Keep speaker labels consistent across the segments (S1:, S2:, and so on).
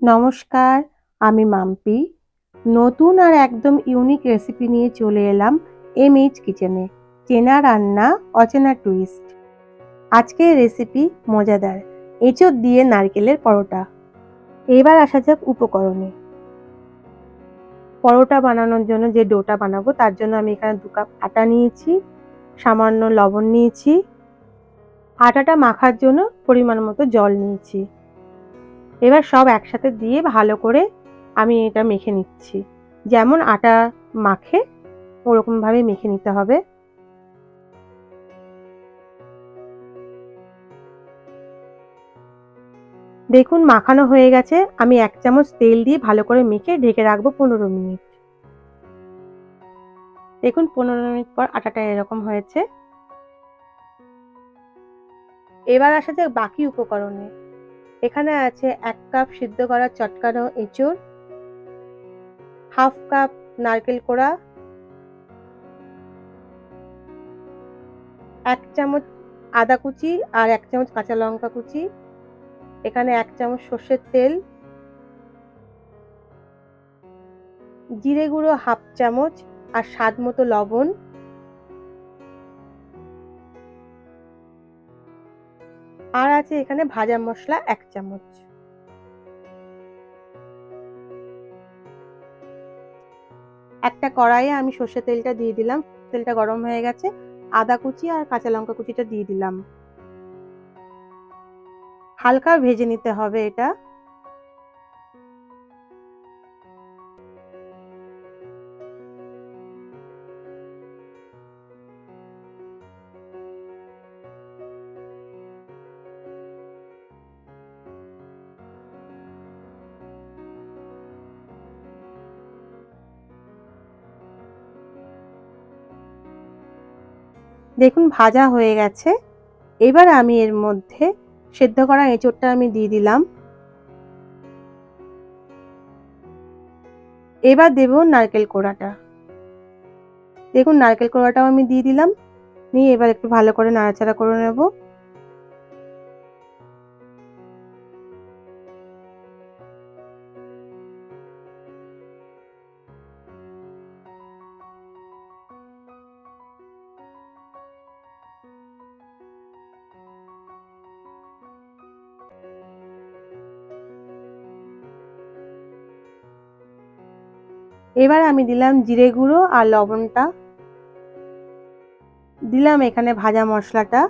S1: নমস্কার, আমি মাম্পি। নতুন আর একদম ইউনিক রেসিপি নিয়ে চলে এলাম এমএইচ কিচেনে। চেনা রান্না, অচেনা টুইস্ট। আজকের রেসিপি মজাদার এঁচোড় দিয়ে নারকেলের পরোটা। এবার আসা যাক উপকরণে। পরোটা বানানোর জন্য যে ডোটা বানাবো তার জন্য আমি এখানে 2 কাপ আটা নিয়েছি, সামান্য লবণ নিয়েছি, আটাটা মাখার জন্য পরিমাণ মতো জল নিয়েছি। এবার সব একসাথে দিয়ে ভালো করে আমি এটা মেখে নিচ্ছি। যেমন আটা মাখে ওরকমভাবে মেখে নিতে হবে। দেখুন মাখানো হয়ে গেছে। আমি 1 চামচ তেল দিয়ে ভালো করে মেখে ঢেকে রাখবো 15 মিনিট। দেখুন 15 মিনিট পর আটাটা এরকম হয়েছে। এবার আসা যাক বাকি উপকরণে। এখানে আছে 1 কাপ সিদ্ধ করা চটকানো এঁচোড়, হাফ কাপ নারকেল কোড়া, 1 চামচ আদা কুচি আর 1 চামচ কাঁচা লঙ্কা কুচি, এখানে 1 চামচ সর্ষের তেল, জিরে গুঁড়ো হাফ চামচ আর স্বাদ মতো লবণ, আর আছে এখানে ভাজা মশলা 1 চামচ। একটা কড়াইয়ে আমি সর্ষের তেলটা দিয়ে দিলাম। তেলটা গরম হয়ে গেছে। আদা কুচি আর কাঁচা লঙ্কা কুচিটা দিয়ে দিলাম। হালকা ভেজে নিতে হবে এটা। দেখুন ভাজা হয়ে গেছে। এবার আমি এর মধ্যে সেদ্ধ করা এঁচোড়টা আমি দিয়ে দিলাম। এবার দেব নারকেল কোড়াটা। দেখুন নারকেল কোড়াটাও আমি দিয়ে দিলাম। নিয়ে এবার একটু ভালো করে নাড়াচাড়া করে নেব। এবার আমি দিলাম জিরে গুঁড়ো আর লবণটা। দিলাম এখানে ভাজা মশলাটা।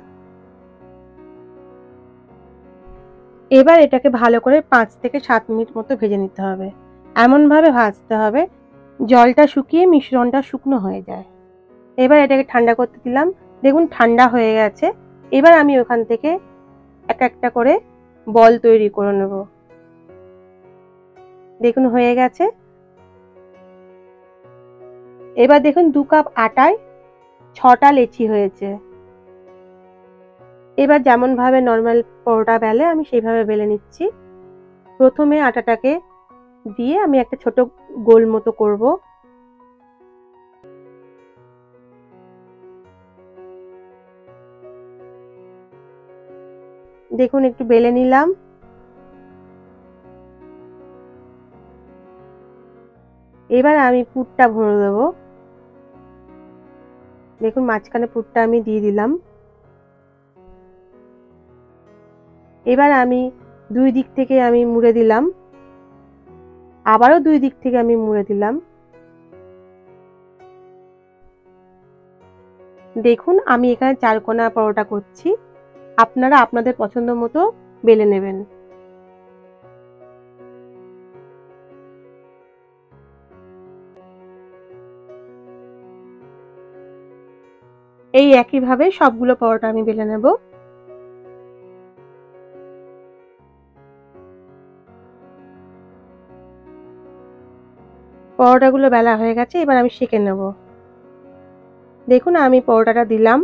S1: এবার এটাকে ভালো করে 5 থেকে 7 মিনিট মতো ভেজে নিতে হবে। এমনভাবে ভাজতে হবে জলটা শুকিয়ে মিশ্রণটা শুকনো হয়ে যায়। এবার এটাকে ঠান্ডা করতে দিলাম। দেখুন ঠান্ডা হয়ে গেছে। এবার আমি ওখান থেকে একটা করে বল তৈরি করে নেব। দেখুন হয়ে গেছে। এবার দেখুন 2 কাপ আটায় 6টা লেচি হয়েছে। এবার যেমনভাবে নরমাল পরোটা বেলে আমি সেইভাবে বেলে নিচ্ছি। প্রথমে আটাটাকে দিয়ে আমি একটা ছোট গোল মতো করব। দেখুন একটু বেলে নিলাম। এবার আমি পুরটা ভরে দেব। দেখুন মাঝখানে পুরটা আমি দিয়ে দিলাম। এবার আমি 2 দিক থেকে আমি মুড়ে দিলাম। আবারও 2 দিক থেকে আমি মুড়ে দিলাম। দেখুন আমি এখানে 4 কোনা পরোটা করছি। আপনারা আপনাদের পছন্দ মতো বেলে নেবেন। এই একইভাবে সবগুলো পরোটা আমি বেলে নেব। পরোটাগুলো বেলা হয়ে গেছে। এবার আমি সেঁকে নেব। দেখুন আমি পরোটাটা দিলাম।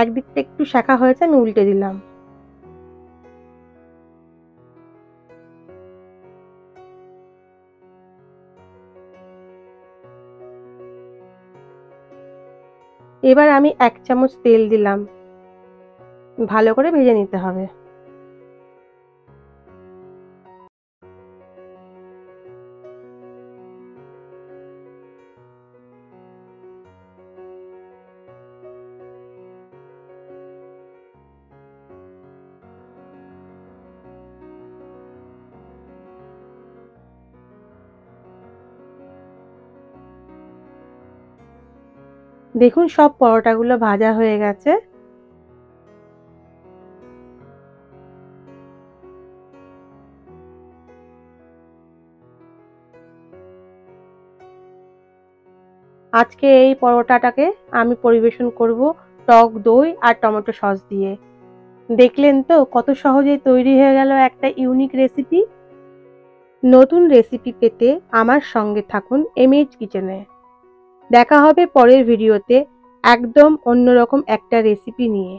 S1: একদিকটা একটু শাঁকা হয়েছে আমি উল্টে দিলাম। এবার আমি 1 চামচ তেল দিলাম। ভালো করে ভেজে নিতে হবে। দেখুন সব পরোটাগুলো ভাজা হয়ে গেছে। আজকে এই পরোটাটাকে আমি পরিবেশন করব টক দই আর টমেটো সস দিয়ে। দেখলেন তো কত সহজেই তৈরি হয়ে গেল একটা ইউনিক রেসিপি। নতুন রেসিপি পেতে আমার সঙ্গে থাকুন এমএইচ কিচেনে। দেখা হবে পরের ভিডিওতে একদম অন্যরকম একটা রেসিপি নিয়ে।